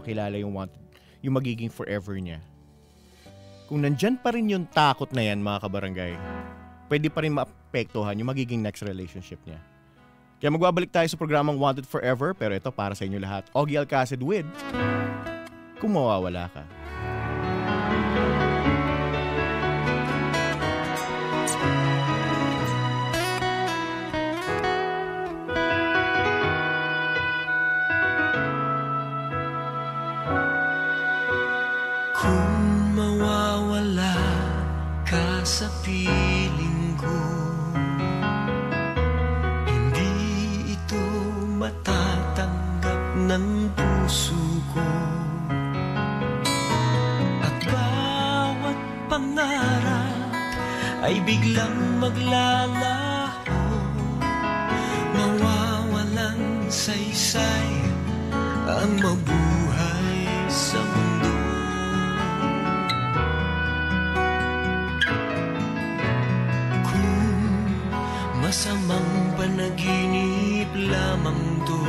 makilala yung magiging forever niya. Kung nandyan pa rin yung takot na yan, mga kabarangay, pwede pa rin maapektuhan yung magiging next relationship niya. Kaya magbabalik tayo sa programang Wanted Forever, pero ito para sa inyo lahat. Ogie Alcacid with Kung Mawawala Ka. Sa piling ko, hindi ito matatanggap ng puso ko. At bawat pangarap ay biglang maglalaho, mawawalang saysay ang mabuhay sa mundo. Masamang panaginip lamang to,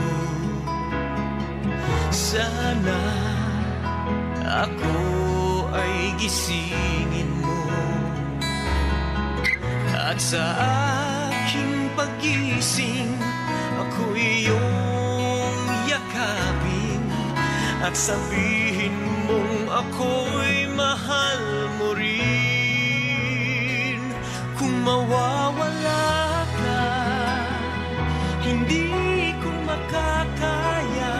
sana ako ay gisingin mo. At sa aking pagising, ako iyong yakapin at sabihin mong ako'y mahal mo rin. Kung mawawala hindi ko makakaya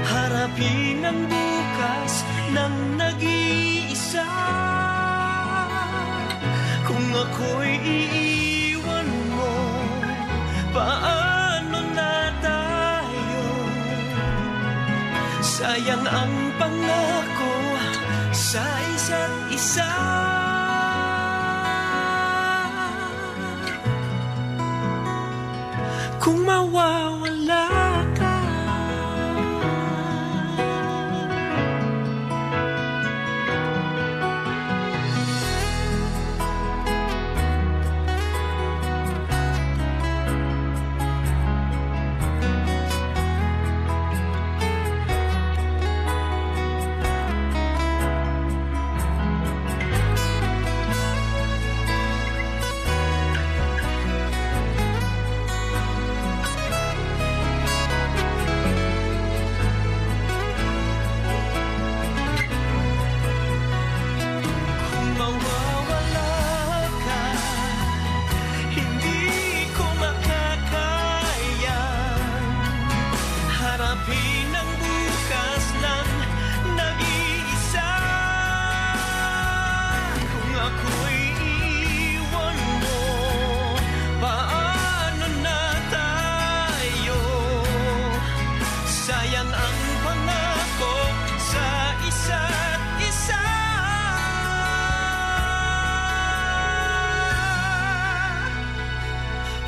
harapin ang bukas ng nag-iisa. Kung ako'y iiwan mo, paano na tayo? Sayang ang pangako sa isa't isa. Kung mawawala ka,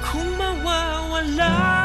kung mawawala